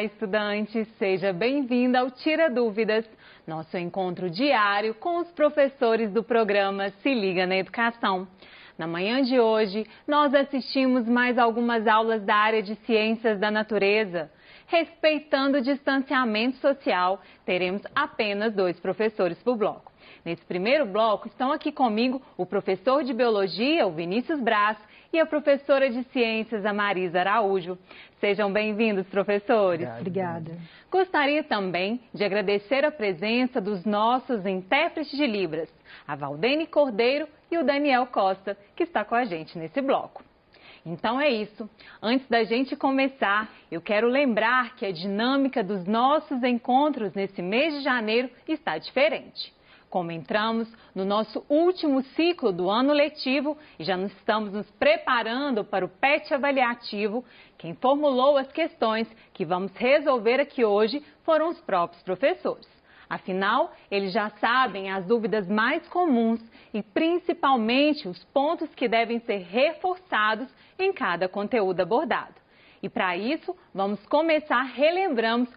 estudante! Seja bem-vindo ao Tira Dúvidas, nosso encontro diário com os professores do programa Se Liga na Educação. Na manhã de hoje, nós assistimos mais algumas aulas da área de Ciências da Natureza. Respeitando o distanciamento social, teremos apenas 2 professores por bloco. Nesse primeiro bloco, estão aqui comigo o professor de Biologia, o Vinícius Braz, e a professora de Ciências, a Marisa Araújo. Sejam bem-vindos, professores. Obrigada. Gostaria também de agradecer a presença dos nossos intérpretes de Libras, a Valdene Cordeiro e o Daniel Costa, que está com a gente nesse bloco. Então é isso. Antes da gente começar, eu quero lembrar que a dinâmica dos nossos encontros nesse mês de janeiro está diferente. Como entramos no nosso último ciclo do ano letivo e já estamos nos preparando para o PET avaliativo, quem formulou as questões que vamos resolver aqui hoje foram os próprios professores. Afinal, eles já sabem as dúvidas mais comuns e principalmente os pontos que devem ser reforçados em cada conteúdo abordado. E para isso, vamos começar relembrando,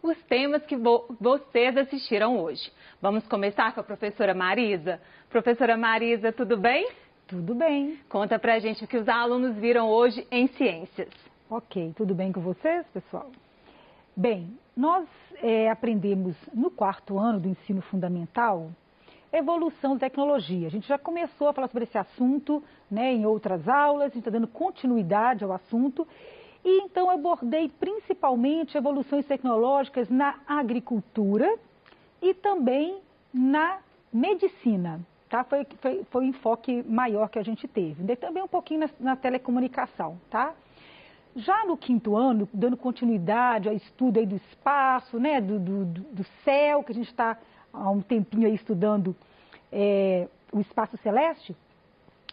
os temas que vocês assistiram hoje. Vamos começar com a professora Marisa. Professora Marisa, tudo bem? Tudo bem. Conta pra gente o que os alunos viram hoje em Ciências. Ok, tudo bem com vocês, pessoal? Bem, nós aprendemos no 4º ano do ensino fundamental evolução da tecnologia. A gente já começou a falar sobre esse assunto, né, em outras aulas, a gente está dando continuidade ao assunto. E então eu abordei principalmente evoluções tecnológicas na agricultura e também na medicina, tá? Foi o enfoque maior que a gente teve. E também um pouquinho na telecomunicação, tá? Já no 5º ano, dando continuidade ao estudo aí do espaço, né, do céu, que a gente está há um tempinho aí estudando o espaço celeste,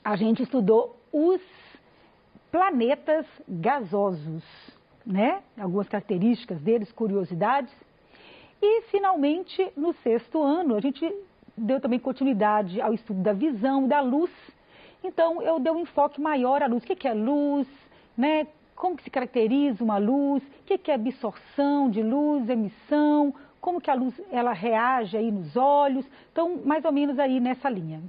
a gente estudou os planetas gasosos, né? Algumas características deles, curiosidades. E, finalmente, no 6º ano, a gente deu também continuidade ao estudo da visão, da luz. Então, eu dei um enfoque maior à luz. O que é luz, né? Como que se caracteriza uma luz? O que é absorção de luz, emissão? Como que a luz ela reage aí nos olhos? Então, mais ou menos aí nessa linha.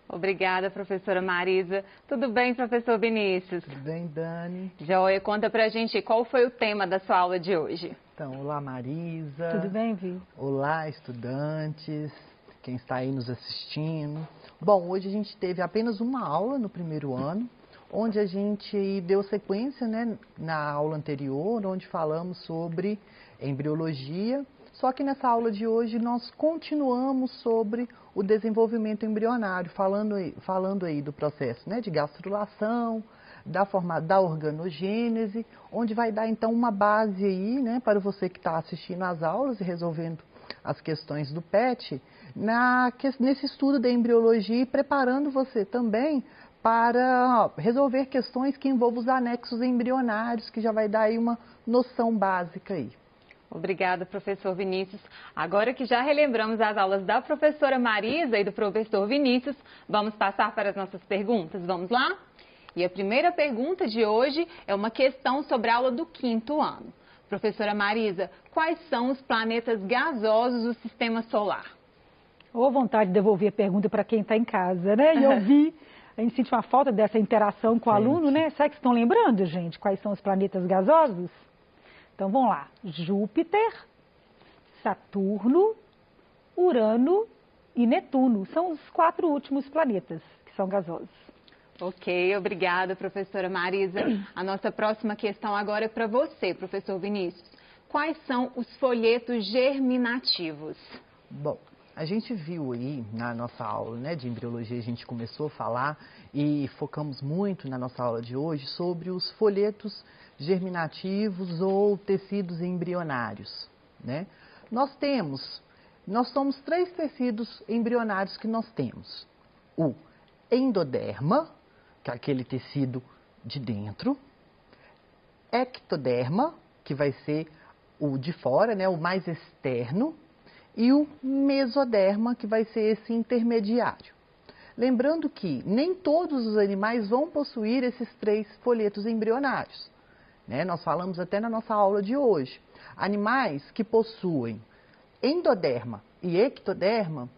Obrigada, professora Marisa. Tudo bem, professor Vinícius? Tudo bem, Dani? Joia, conta pra gente qual foi o tema da sua aula de hoje. Então, olá, Marisa. Tudo bem, Vi? Olá, estudantes, quem está aí nos assistindo. Bom, hoje a gente teve apenas uma aula no 1º ano, onde a gente deu sequência, né, na aula anterior, onde falamos sobre embriologia. Só que nessa aula de hoje nós continuamos sobre o desenvolvimento embrionário, falando aí do processo, né, de gastrulação, da organogênese, onde vai dar então uma base aí, né, para você que está assistindo às aulas e resolvendo as questões do PET, nesse estudo da embriologia e preparando você também para resolver questões que envolvam os anexos embrionários, que já vai dar aí uma noção básica aí. Obrigada, professor Vinícius. Agora que já relembramos as aulas da professora Marisa e do professor Vinícius, vamos passar para as nossas perguntas. Vamos lá? E a primeira pergunta de hoje é uma questão sobre a aula do 5º ano. Professora Marisa, quais são os planetas gasosos do Sistema Solar? Ou vontade de devolver a pergunta para quem está em casa, né? E ouvir, a gente sente uma falta dessa interação com o aluno, né? Será que estão lembrando, gente, quais são os planetas gasosos? Então, vamos lá. Júpiter, Saturno, Urano e Netuno. São os 4 últimos planetas que são gasosos. Ok, obrigada, professora Marisa. A nossa próxima questão agora é para você, professor Vinícius. Quais são os folhetos germinativos? Bom, a gente viu aí na nossa aula, né, de embriologia, a gente começou a falar e focamos muito na nossa aula de hoje sobre os folhetos germinativos ou tecidos embrionários, né? Nós somos 3 tecidos embrionários que nós temos. O endoderma, que é aquele tecido de dentro, ectoderma, que vai ser o de fora, né, o mais externo, e o mesoderma, que vai ser esse intermediário. Lembrando que nem todos os animais vão possuir esses 3 folhetos embrionários. né? Nós falamos até na nossa aula de hoje. Animais que possuem endoderma e ectoderma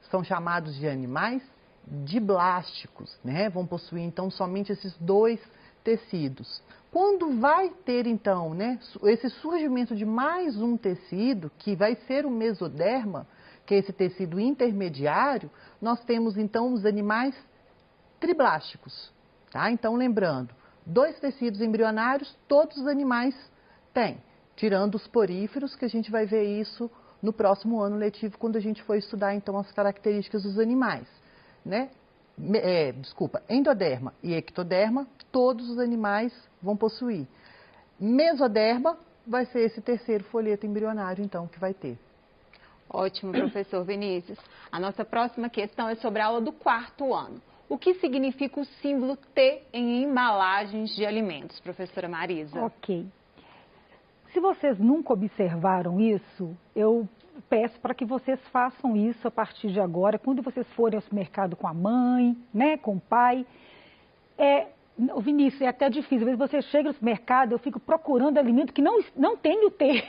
são chamados de animais diblásticos, né? Vão possuir, então, somente esses dois tecidos. Quando vai ter, então, né, esse surgimento de mais um tecido, que vai ser o mesoderma, que é esse tecido intermediário, nós temos, então, os animais triblásticos, tá? Então, lembrando, dois tecidos embrionários, todos os animais têm, tirando os poríferos, que a gente vai ver isso no próximo ano letivo, quando a gente for estudar, então, as características dos animais, né? Endoderma e ectoderma, todos os animais vão possuir. Mesoderma vai ser esse terceiro folheto embrionário, então, que vai ter. Ótimo, professor Vinícius. A nossa próxima questão é sobre a aula do 4º ano. O que significa o símbolo T em embalagens de alimentos, professora Marisa? Ok. Se vocês nunca observaram isso, eu peço para que vocês façam isso a partir de agora, quando vocês forem ao supermercado com a mãe, né, com o pai. Vinícius, é até difícil. Às vezes você chega no supermercado, eu fico procurando alimento que não tem o T,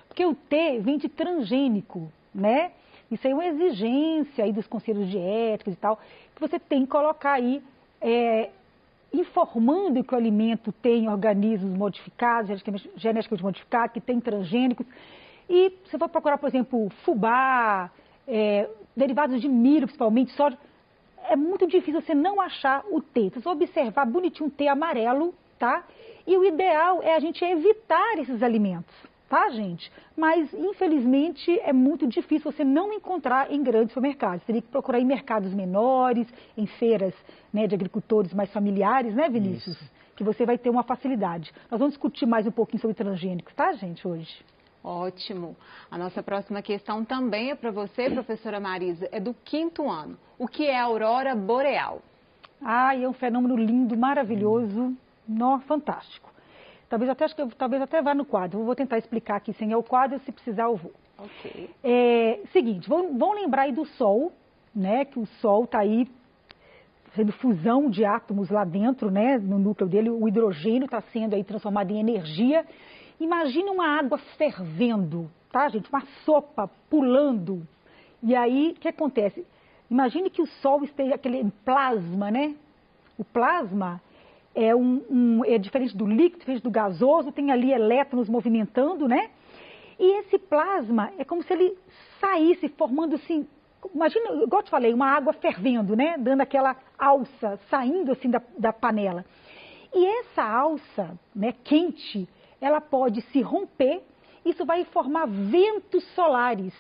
porque o T vem de transgênico, né? Isso aí é uma exigência aí dos conselhos de ética e tal, que você tem que colocar aí, informando que o alimento tem organismos modificados, geneticamente modificados, que tem transgênicos. E se for procurar, por exemplo, fubá, derivados de milho, principalmente, soja, é muito difícil você não achar o T. Você vai observar bonitinho um T amarelo, tá? E o ideal é a gente evitar esses alimentos, tá, gente? Mas, infelizmente, é muito difícil você não encontrar em grandes supermercados. Você teria que procurar em mercados menores, em feiras, né, de agricultores mais familiares, né, Vinícius? Isso. Que você vai ter uma facilidade. Nós vamos discutir mais um pouquinho sobre transgênicos, tá, gente, hoje? Ótimo. A nossa próxima questão também é para você, professora Marisa, é do 5º ano. O que é a aurora boreal? É um fenômeno lindo, maravilhoso, fantástico. Talvez até vá no quadro. Eu vou tentar explicar aqui sem o quadro, se precisar eu vou. Ok. Seguinte, vão lembrar aí do Sol, né? Que o Sol está aí sendo fusão de átomos lá dentro, né? No núcleo dele, o hidrogênio está sendo aí transformado em energia. Imagine uma água fervendo, tá, gente? Uma sopa pulando. E aí, o que acontece? Imagine que o Sol esteja aquele plasma, né? O plasma é diferente do líquido, diferente do gasoso, tem ali elétrons movimentando, né? E esse plasma é como se ele saísse formando assim, imagina, igual eu te falei, uma água fervendo, né? Dando aquela alça, saindo assim da panela. E essa alça, né, quente, ela pode se romper, isso vai formar ventos solares.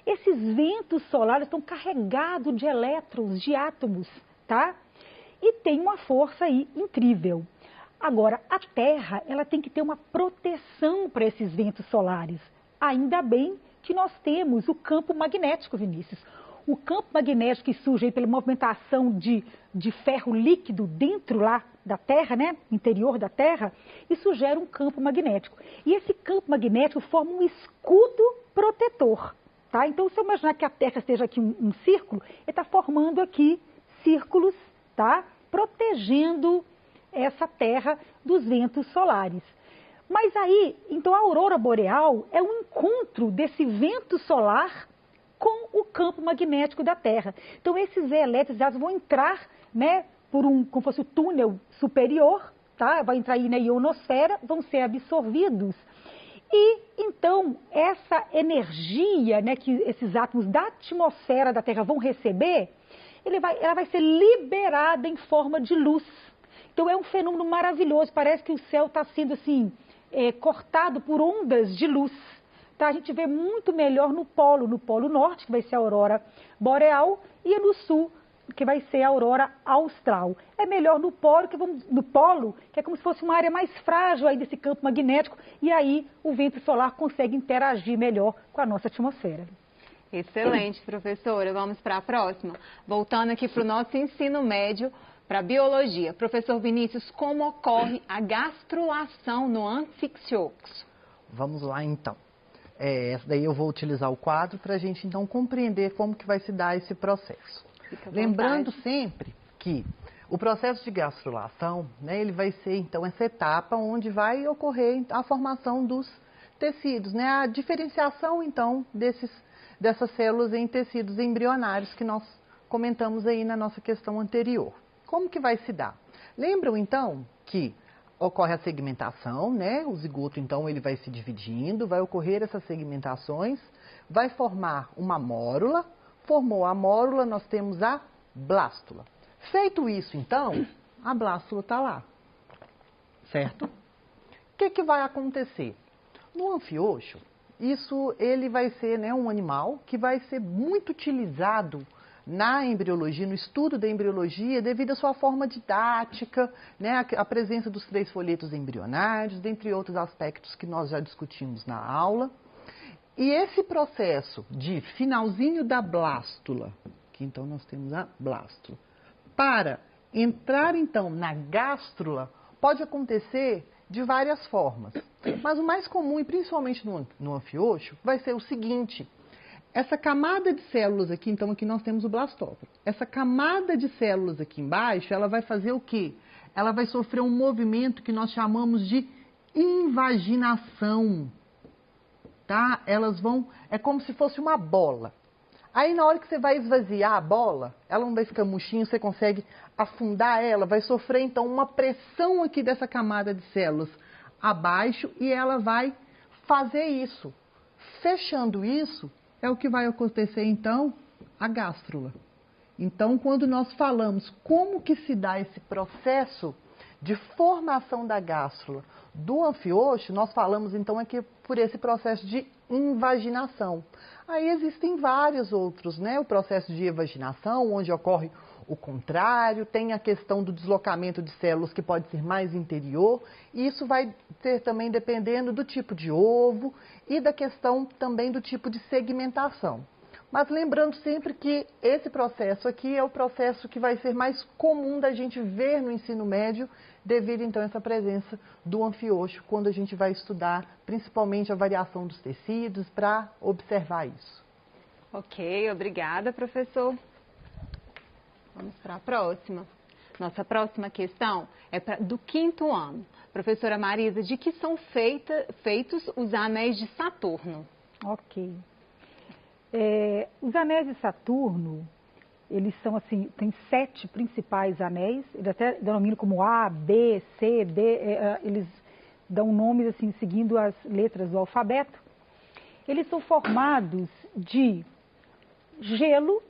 Esses ventos solares estão carregados de elétrons, de átomos, tá? E tem uma força aí incrível. Agora, a Terra, ela tem que ter uma proteção para esses ventos solares. Ainda bem que nós temos o campo magnético, Vinícius. O campo magnético que surge aí pela movimentação de ferro líquido dentro lá da Terra, né, interior da Terra, isso gera um campo magnético. E esse campo magnético forma um escudo protetor, tá? Então, se eu imaginar que a Terra esteja aqui um círculo, ele está formando aqui círculos, tá? Protegendo essa Terra dos ventos solares. Mas aí, então a aurora boreal é um encontro desse vento solar com o campo magnético da Terra. Então, esses elétrons vão entrar, né, por como fosse o túnel superior, tá? Vai entrar aí na ionosfera, vão ser absorvidos. E, então, essa energia, né, que esses átomos da atmosfera da Terra vão receber, ela vai ser liberada em forma de luz. Então, é um fenômeno maravilhoso. Parece que o céu está sendo, assim, cortado por ondas de luz. Tá? A gente vê muito melhor no polo norte, que vai ser a aurora boreal, e no sul, que vai ser a aurora austral. É melhor no polo, que é como se fosse uma área mais frágil aí desse campo magnético, e aí o vento solar consegue interagir melhor com a nossa atmosfera. Excelente, professora. Vamos para a próxima. Voltando aqui para o nosso ensino médio, para a biologia. Professor Vinícius, como ocorre a gastrulação no anfixioxo? Vamos lá, então. Essa daí eu vou utilizar o quadro para a gente, então, compreender como que vai se dar esse processo. Lembrando sempre que O processo de gastrulação, né, ele vai ser, então, essa etapa onde vai ocorrer a formação dos tecidos, né, a diferenciação, então, dessas células em tecidos embrionários que nós comentamos aí na nossa questão anterior. Como que vai se dar? Lembram, então, que ocorre a segmentação, né, o zigoto, então, ele vai se dividindo, vai ocorrer essas segmentações, vai formar uma mórula, formou a mórula, nós temos a blástula. Feito isso, então, a blástula está lá, certo? O que vai acontecer? No anfioxo, ele vai ser, né, um animal que vai ser muito utilizado na embriologia, no estudo da embriologia, devido à sua forma didática, né, a presença dos 3 folhetos embrionários, dentre outros aspectos que nós já discutimos na aula. E esse processo de finalzinho da blástula, que então nós temos a blástula, para entrar, então, na gástrula, pode acontecer de várias formas. Mas o mais comum, e principalmente no anfioxo, vai ser o seguinte: essa camada de células aqui, então aqui nós temos o blastóforo. Essa camada de células aqui embaixo, ela vai fazer o quê? Ela vai sofrer um movimento que nós chamamos de invaginação, tá? Elas vão, é como se fosse uma bola. Aí, na hora que você vai esvaziar a bola, ela não vai ficar murchinha, você consegue afundar ela, vai sofrer, então, uma pressão aqui dessa camada de células abaixo e ela vai fazer isso. Fechando isso, é o que vai acontecer, então, a gástrula. Então, quando nós falamos como que se dá esse processo de formação da gástrula do anfioxo, nós falamos, então, aqui por esse processo de invaginação. Aí existem vários outros, né? O processo de evaginação, onde ocorre o contrário, tem a questão do deslocamento de células que pode ser mais interior, e isso vai ser também dependendo do tipo de ovo e da questão também do tipo de segmentação. Mas lembrando sempre que esse processo aqui é o processo que vai ser mais comum da gente ver no ensino médio, devido então a essa presença do anfioxo, quando a gente vai estudar principalmente a variação dos tecidos para observar isso. Ok, obrigada, professor. Vamos para a próxima. Nossa próxima questão é do 5º ano. Professora Marisa, de que são feitos os anéis de Saturno? Ok. Os anéis de Saturno, eles são assim, tem 7 principais anéis, eles até denominam como A, B, C, D, eles dão nomes assim, seguindo as letras do alfabeto. Eles são formados de gelo,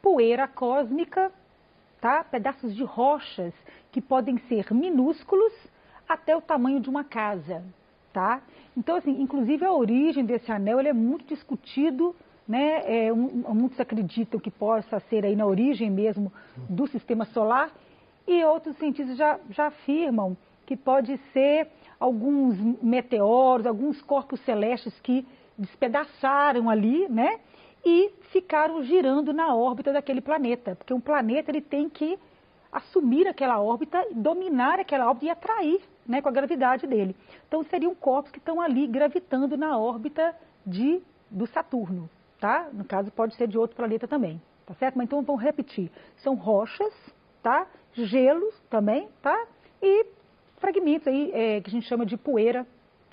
poeira cósmica, tá? Pedaços de rochas que podem ser minúsculos até o tamanho de uma casa, tá? Então, assim, inclusive a origem desse anel ele é muito discutido, né? Muitos acreditam que possa ser aí na origem mesmo do sistema solar e outros cientistas já afirmam que pode ser alguns meteoros, alguns corpos celestes que despedaçaram ali, né? E ficaram girando na órbita daquele planeta, porque um planeta ele tem que assumir aquela órbita, dominar aquela órbita e atrair, né, com a gravidade dele. Então seriam corpos que estão ali gravitando na órbita do Saturno, tá? No caso pode ser de outro planeta também, tá certo? Mas então vamos repetir, são rochas, tá? Gelos também, tá? E fragmentos aí que a gente chama de poeira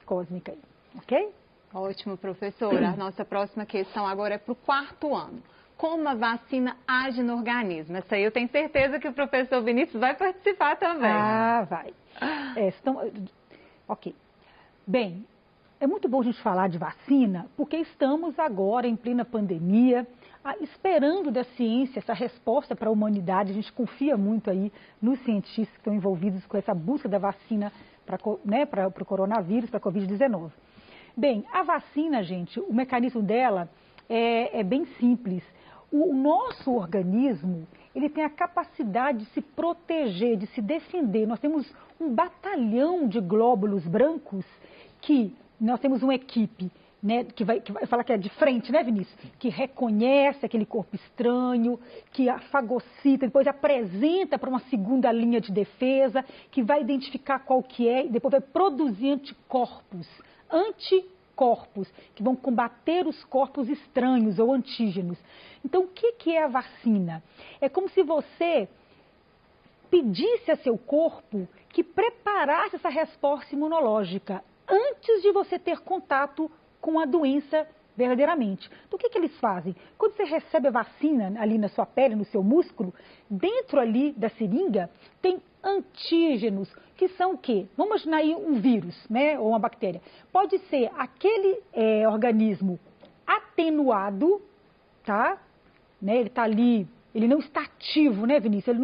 cósmica, ok? Ótimo, professora. A nossa próxima questão agora é para o 4º ano. Como a vacina age no organismo? Essa aí eu tenho certeza que o professor Vinícius vai participar também. Ah, vai. Ok. Bem, é muito bom a gente falar de vacina, porque estamos agora em plena pandemia, esperando da ciência essa resposta para a humanidade. A gente confia muito aí nos cientistas que estão envolvidos com essa busca da vacina para o coronavírus, para a Covid-19. Bem, a vacina, gente, o mecanismo dela é bem simples. O nosso organismo, ele tem a capacidade de se proteger, de se defender. Nós temos um batalhão de glóbulos brancos que nós temos uma equipe, né, que vai falar que é de frente, né, Vinícius? Que reconhece aquele corpo estranho, que fagocita, depois apresenta para uma segunda linha de defesa, que vai identificar qual que é e depois vai produzir anticorpos que vão combater os corpos estranhos ou antígenos. Então, o que é a vacina? É como se você pedisse a seu corpo que preparasse essa resposta imunológica antes de você ter contato com a doença verdadeiramente. Então, o que eles fazem? Quando você recebe a vacina ali na sua pele, no seu músculo, dentro ali da seringa, tem antígenos, que são o quê? Vamos imaginar aí um vírus, né, ou uma bactéria. Pode ser aquele organismo atenuado, tá? Né, ele está ali, ele não está ativo, né, Vinícius?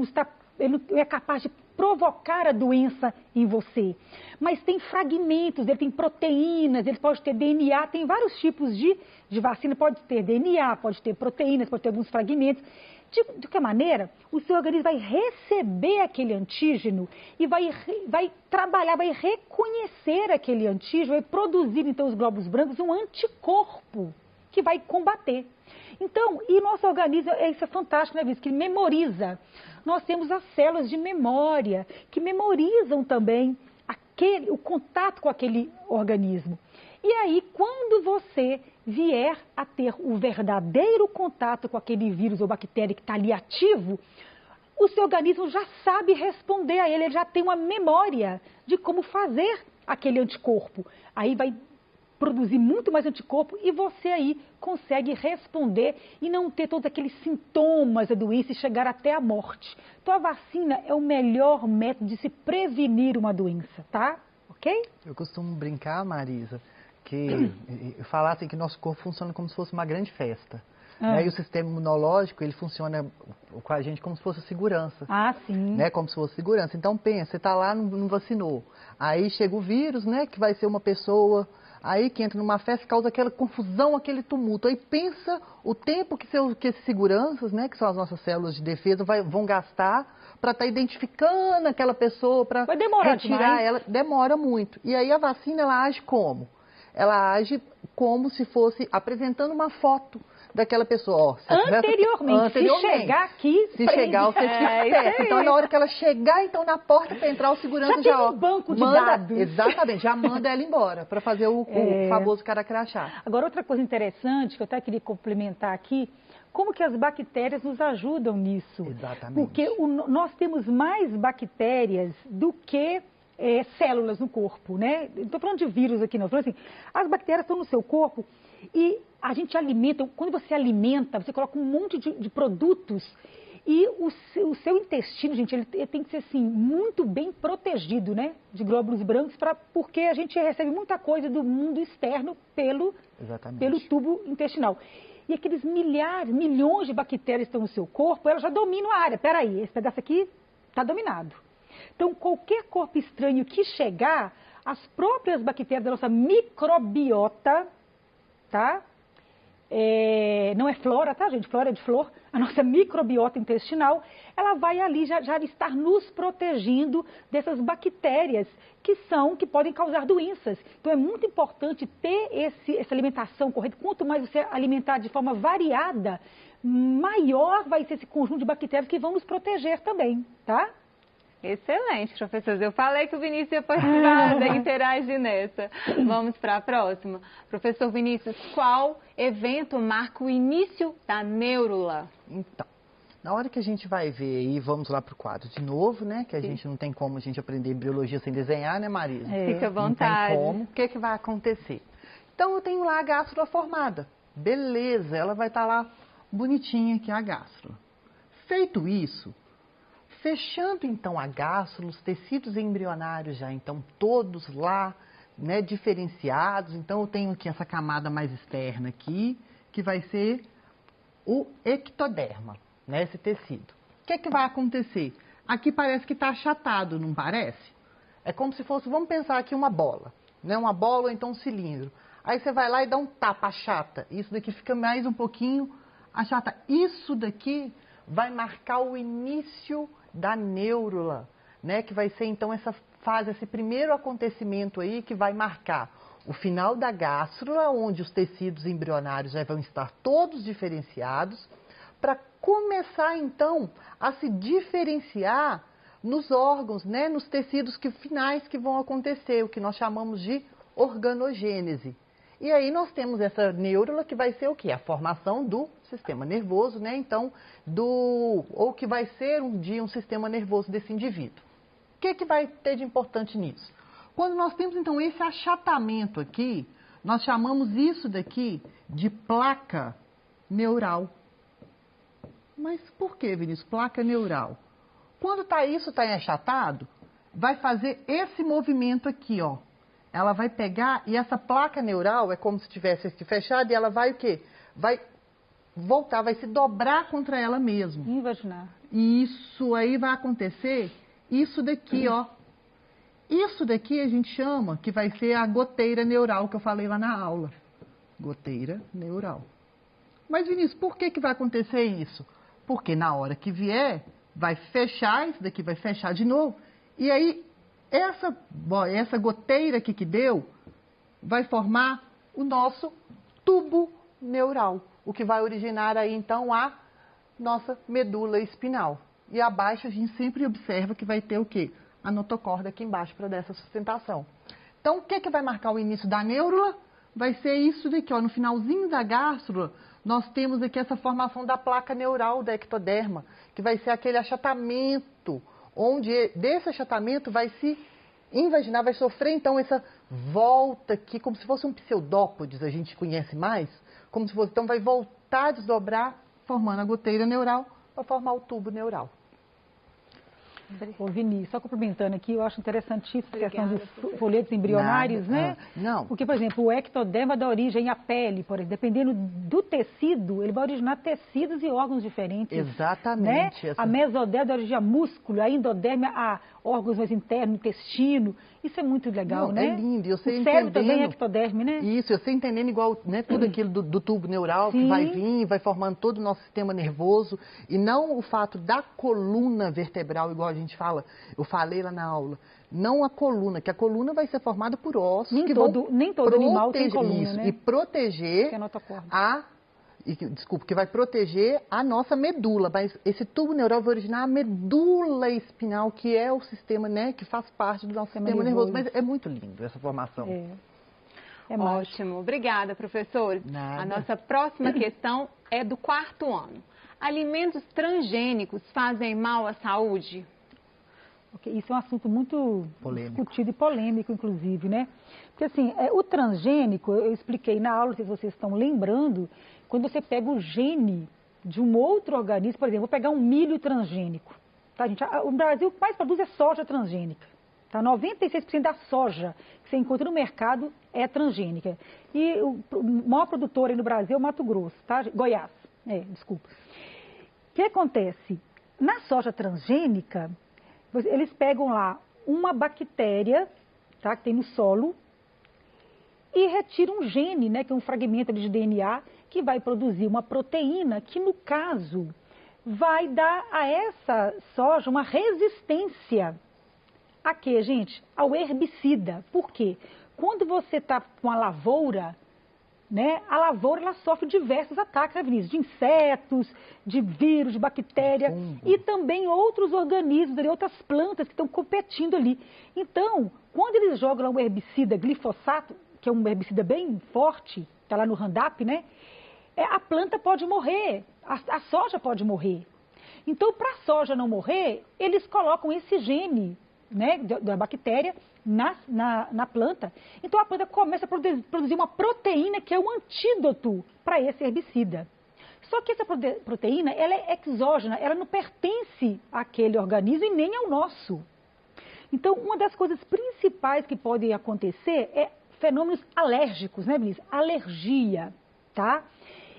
Ele não é capaz de provocar a doença em você. Mas tem fragmentos, ele tem proteínas, ele pode ter DNA, tem vários tipos de vacina, pode ter DNA, pode ter proteínas, pode ter alguns fragmentos. De qualquer maneira, o seu organismo vai receber aquele antígeno e vai trabalhar, vai reconhecer aquele antígeno, vai produzir então os glóbulos brancos um anticorpo que vai combater. Então, e nosso organismo, isso é fantástico, né, Vinícius? Que ele memoriza. Nós temos as células de memória, que memorizam também o contato com aquele organismo. E aí, quando você vier a ter o verdadeiro contato com aquele vírus ou bactéria que está ali ativo, o seu organismo já sabe responder a ele já tem uma memória de como fazer aquele anticorpo. Aí vai produzir muito mais anticorpo e você aí consegue responder e não ter todos aqueles sintomas da doença e chegar até a morte. Então, a vacina é o melhor método de se prevenir uma doença, tá? Ok? Eu costumo brincar, Marisa, que falar assim que nosso corpo funciona como se fosse uma grande festa. Né? E o sistema imunológico, ele funciona com a gente como se fosse segurança. Ah, sim. Né? Como se fosse segurança. Então, pensa, você está lá, não vacinou. Aí chega o vírus, né, que vai ser uma pessoa... Aí que entra numa festa, causa aquela confusão, aquele tumulto. Aí pensa o tempo que esses seguranças, né, que são as nossas células de defesa, vão gastar para estar identificando aquela pessoa, para retirar ela. Demora muito. E aí a vacina, ela age como? Ela age como se fosse apresentando uma foto daquela pessoa. Ó, anteriormente, se chegar aqui... Se chegar o certificado. Então, na hora que ela chegar, então, na porta para entrar, o segurança já tem um banco de dados. Exatamente, já manda ela embora para fazer o famoso cara crachá. Agora, outra coisa interessante que eu até queria complementar aqui, como que as bactérias nos ajudam nisso? Exatamente. Porque nós temos mais bactérias do que... células no corpo, né? Não estou falando de vírus aqui, não. Estou falando assim, as bactérias estão no seu corpo e a gente alimenta, quando você alimenta, você coloca um monte de produtos e o seu intestino, gente, ele tem que ser, assim, muito bem protegido, né? De glóbulos brancos, porque a gente recebe muita coisa do mundo externo pelo tubo intestinal. E aqueles milhões de bactérias que estão no seu corpo, elas já dominam a área. Peraí, esse pedaço aqui está dominado. Então, qualquer corpo estranho que chegar, as próprias bactérias da nossa microbiota, tá? Não é flora, tá, gente? Flora é de flor. A nossa microbiota intestinal, ela vai ali já estar nos protegendo dessas bactérias que podem causar doenças. Então, é muito importante ter essa alimentação correta. Quanto mais você alimentar de forma variada, maior vai ser esse conjunto de bactérias que vão nos proteger também, tá? Excelente, professores. Eu falei que o Vinícius ia participar, interagir nessa. Vamos para a próxima. Professor Vinícius, qual evento marca o início da neurula? Então, na hora que a gente vai ver aí, vamos lá para o quadro de novo, né? Que a gente não tem como a gente aprender biologia sem desenhar, né, Marisa? Fica à vontade. Não tem como. O que vai acontecer? Então, eu tenho lá a gástrula formada. Beleza, ela vai estar lá bonitinha aqui, a gástrula. Feito isso, fechando então a gástrula, os tecidos embrionários já então todos lá, né, diferenciados. Então eu tenho aqui essa camada mais externa aqui, que vai ser o ectoderma, né, esse tecido. O que é que vai acontecer? Aqui parece que está achatado, não parece? É como se fosse, vamos pensar aqui uma bola, né, uma bola ou então um cilindro. Aí você vai lá e dá um tapa, achata. Isso daqui fica mais um pouquinho achata. Isso daqui vai marcar o início da neurula, né? Que vai ser então essa fase, esse primeiro acontecimento aí que vai marcar o final da gástrula, onde os tecidos embrionários já vão estar todos diferenciados, para começar então a se diferenciar nos órgãos, né? Nos tecidos finais que vão acontecer, o que nós chamamos de organogênese. E aí nós temos essa neurula que vai ser o quê? A formação do sistema nervoso, né? Então, ou que vai ser um dia um sistema nervoso desse indivíduo. O que vai ter de importante nisso? Quando nós temos, então, esse achatamento aqui, nós chamamos isso daqui de placa neural. Mas por que, Vinícius? Placa neural. Quando isso está achatado, vai fazer esse movimento aqui, ó. Ela vai pegar e essa placa neural é como se tivesse aqui fechada e ela vai o quê? Vai voltar, vai se dobrar contra ela mesma. Invaginar. E isso aí vai acontecer, isso daqui, ó. Isso daqui a gente chama que vai ser a goteira neural que eu falei lá na aula. Goteira neural. Mas, Vinícius, por que vai acontecer isso? Porque na hora que vier, vai fechar, isso daqui vai fechar de novo. E aí, essa goteira aqui que deu, vai formar o nosso tubo neural. O que vai originar aí, então, a nossa medula espinhal. E abaixo a gente sempre observa que vai ter o quê? A notocorda aqui embaixo para dar essa sustentação. Então, o que vai marcar o início da neurula? Vai ser isso daqui, ó. No finalzinho da gástrula, nós temos aqui essa formação da placa neural da ectoderma, que vai ser aquele achatamento, onde desse achatamento vai se invaginar, vai sofrer então essa volta aqui, como se fosse um pseudópodes, a gente conhece mais, como se fosse, então vai voltar a desdobrar, formando a goteira neural, para formar o tubo neural. Ô, Vinícius, só complementando aqui, eu acho interessantíssima a questão dos folhetos embrionários, né? Não. Porque, por exemplo, o ectoderma dá origem à pele, por exemplo, dependendo do tecido, ele vai originar tecidos e órgãos diferentes. Exatamente. Né? A mesoderma dá origem a músculo, a endodérmia a órgãos mais internos, intestino. Isso é muito legal, não, né? É lindo. Eu sei o cérebro também é ectoderme, né? Isso, eu sei entendendo igual, né, tudo aquilo do tubo neural Sim. que vai vir, vai formando todo o nosso sistema nervoso. E não o fato da coluna vertebral, igual a gente fala, eu falei lá na aula. Não a coluna, que a coluna vai ser formada por ossos. Nem todo animal tem coluna, isso, né? E proteger que vai proteger a nossa medula, mas esse tubo neural vai originar a medula espinhal, que é o sistema, né, que faz parte do nosso sistema nervoso. Mas é muito lindo essa formação. Ótimo. Obrigada, professor. Nada. A nossa próxima questão é do 4º ano. Alimentos transgênicos fazem mal à saúde? Isso é um assunto muito polêmico. Discutido e polêmico, inclusive, né? Porque, assim, o transgênico, eu expliquei na aula, se vocês estão lembrando, quando você pega o gene de um outro organismo, por exemplo, vou pegar um milho transgênico. Tá, gente? O Brasil, o que mais produz é soja transgênica. Tá? 96% da soja que você encontra no mercado é transgênica. E o maior produtor aí no Brasil é o Mato Grosso, tá? Goiás, desculpa. O que acontece? Na soja transgênica, eles pegam lá uma bactéria, tá, que tem no solo, e retiram um gene, né, que é um fragmento de DNA, que vai produzir uma proteína que, no caso, vai dar a essa soja uma resistência. A quê, gente? Ao herbicida. Por quê? Quando você está com a lavoura, né, a lavoura ela sofre diversos ataques, né, Vinícius? De insetos, de vírus, de bactéria e também outros organismos, outras plantas que estão competindo ali. Então, quando eles jogam lá um herbicida glifosato, que é um herbicida bem forte, está lá no Roundup, né? A planta pode morrer, a soja pode morrer. Então, para a soja não morrer, eles colocam esse gene, né, da bactéria na planta. Então, a planta começa a produzir uma proteína que é o antídoto para esse herbicida. Só que essa proteína, ela é exógena, ela não pertence àquele organismo e nem ao nosso. Então, uma das coisas principais que podem acontecer é fenômenos alérgicos, né, Vinícius? Alergia, tá?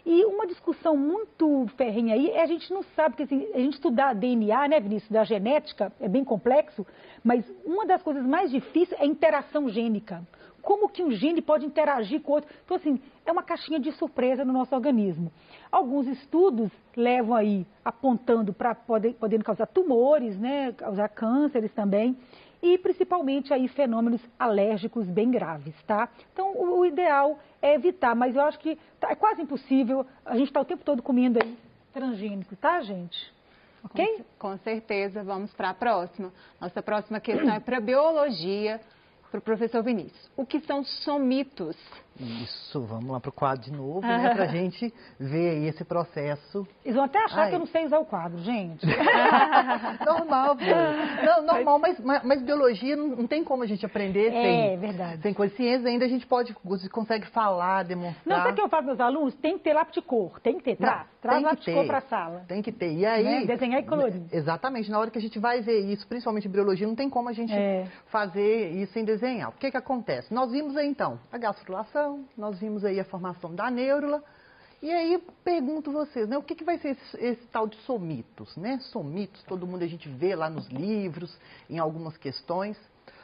E uma discussão muito ferrenha aí é a gente não sabe, porque assim, a gente estudar DNA, né, Vinícius, da genética, é bem complexo, mas uma das coisas mais difíceis é a interação gênica. Como que um gene pode interagir com o outro? Então, assim, é uma caixinha de surpresa no nosso organismo. Alguns estudos levam aí, apontando para podendo causar tumores, né, causar cânceres também, e principalmente aí fenômenos alérgicos bem graves, tá? Então, o ideal é evitar, mas eu acho que é quase impossível, a gente está o tempo todo comendo aí transgênico, tá, gente? Ok? Com certeza, vamos para a próxima. Nossa próxima questão é para biologia, para o professor Vinícius. O que são somitos? Isso, vamos lá para o quadro de novo, né, para a gente ver aí esse processo. Eles vão até achar que eu não sei usar o quadro, gente. Normal, não, normal, mas biologia não tem como a gente aprender verdade. sem coisa. Ciência ainda a gente consegue falar, demonstrar. Não, sabe o que eu falo para meus alunos? Tem que ter lápis de cor, tem que ter, traz lápis de cor para a sala. Tem que ter, e aí... Né? Desenhar e colorir. Exatamente, na hora que a gente vai ver isso, principalmente em biologia, não tem como a gente fazer isso sem desenhar. O que acontece? Nós vimos aí então a gastrulação, nós vimos aí a formação da neurula, e aí pergunto vocês, né, o que vai ser esse tal de somitos, né? Somitos, todo mundo a gente vê lá nos livros, em algumas questões.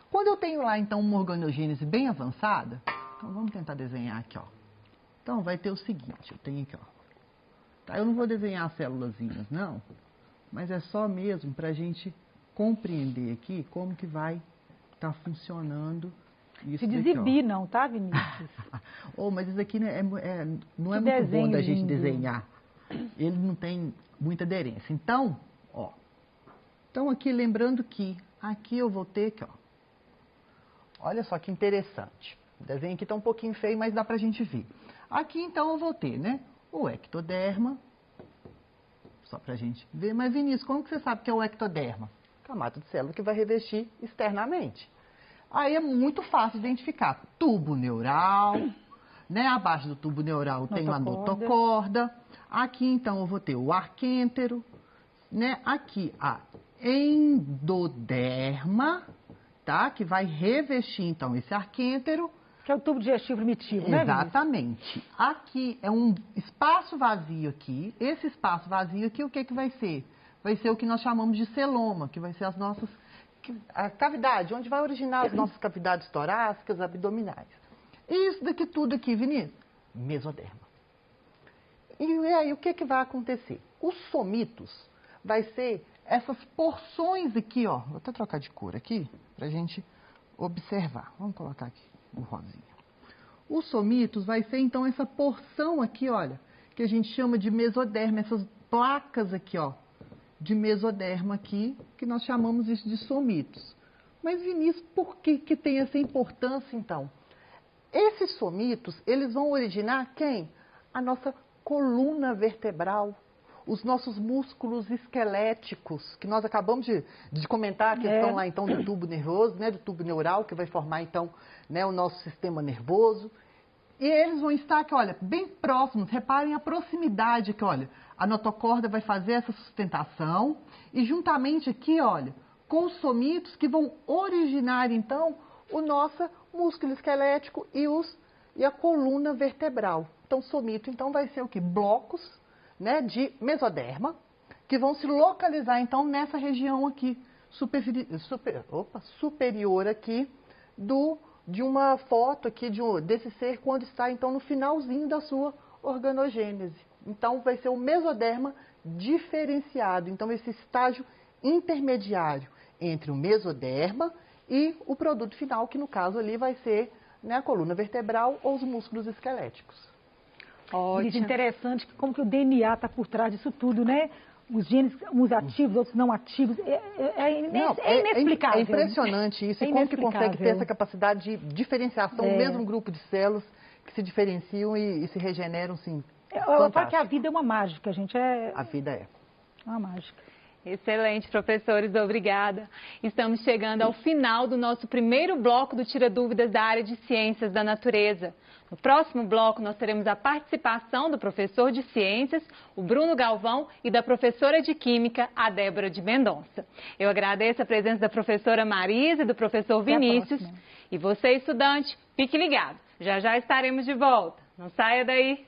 Quando eu tenho lá então uma organogênese bem avançada, então vamos tentar desenhar aqui, ó. Então vai ter o seguinte, eu tenho aqui, ó. Tá, eu não vou desenhar as célulazinhas, não, mas é só mesmo para a gente compreender aqui como que vai estar funcionando isso. Se desibir não, tá, Vinícius? Mas isso aqui não é muito bom da gente desenhar. Ele não tem muita aderência. Então, ó. Então aqui, lembrando que aqui eu vou ter aqui, ó. Olha só que interessante. O desenho aqui tá um pouquinho feio, mas dá pra gente ver. Aqui então eu vou ter, né, o ectoderma. Só pra gente ver. Mas Vinícius, como que você sabe que é o ectoderma? Camada de célula que vai revestir externamente. Aí é muito fácil identificar. Tubo neural, né? Abaixo do tubo neural tem a notocorda. Aqui, então, eu vou ter o arquêntero, né? Aqui, a endoderma, tá? Que vai revestir, então, esse arquêntero. Que é o tubo digestivo primitivo, né, Vinícius? Exatamente. Aqui é um espaço vazio aqui. Esse espaço vazio aqui, o que vai ser? Vai ser o que nós chamamos de celoma, que vai ser as nossas... a cavidade, onde vai originar as nossas cavidades torácicas, abdominais. E isso daqui tudo aqui, Vinícius? Mesoderma. E aí, o que vai acontecer? Os somitos vai ser essas porções aqui, ó. Vou até trocar de cor aqui, pra gente observar. Vamos colocar aqui o rosinha. Os somitos vai ser, então, essa porção aqui, olha, que a gente chama de mesoderma, essas placas aqui, ó, de mesoderma aqui, que nós chamamos isso de somitos. Mas, Vinícius, por que tem essa importância, então? Esses somitos, eles vão originar quem? A nossa coluna vertebral, os nossos músculos esqueléticos, que nós acabamos de comentar a questão lá, então, do tubo nervoso, né, do tubo neural, que vai formar, então, né, o nosso sistema nervoso. E eles vão estar aqui, olha, bem próximos. Reparem a proximidade aqui, olha. A notocorda vai fazer essa sustentação e juntamente aqui, olha, com os somitos que vão originar, então, o nosso músculo esquelético e a coluna vertebral. Então, suplemento, então, vai ser o quê? Blocos, né, de mesoderma, que vão se localizar, então, nessa região aqui, superior aqui, de uma foto aqui desse ser, quando está, então, no finalzinho da sua organogênese. Então, vai ser o mesoderma diferenciado. Então, esse estágio intermediário entre o mesoderma e o produto final, que no caso ali vai ser, né, a coluna vertebral ou os músculos esqueléticos. Ótimo. Isso é interessante como que o DNA está por trás disso tudo, né? Os genes, uns ativos, outros não ativos. É inexplicável. É impressionante isso. E como que consegue ter essa capacidade de diferenciação do mesmo grupo de células que se diferenciam e se regeneram, assim, eu falo que a vida é uma mágica, gente. A vida é uma mágica. Excelente, professores, obrigada. Estamos chegando ao final do nosso primeiro bloco do Tira Dúvidas da área de Ciências da Natureza. No próximo bloco, nós teremos a participação do professor de Ciências, o Bruno Galvão, e da professora de Química, a Débora de Mendonça. Eu agradeço a presença da professora Marisa e do professor Vinícius. E você, estudante, fique ligado. Já já estaremos de volta. Não saia daí.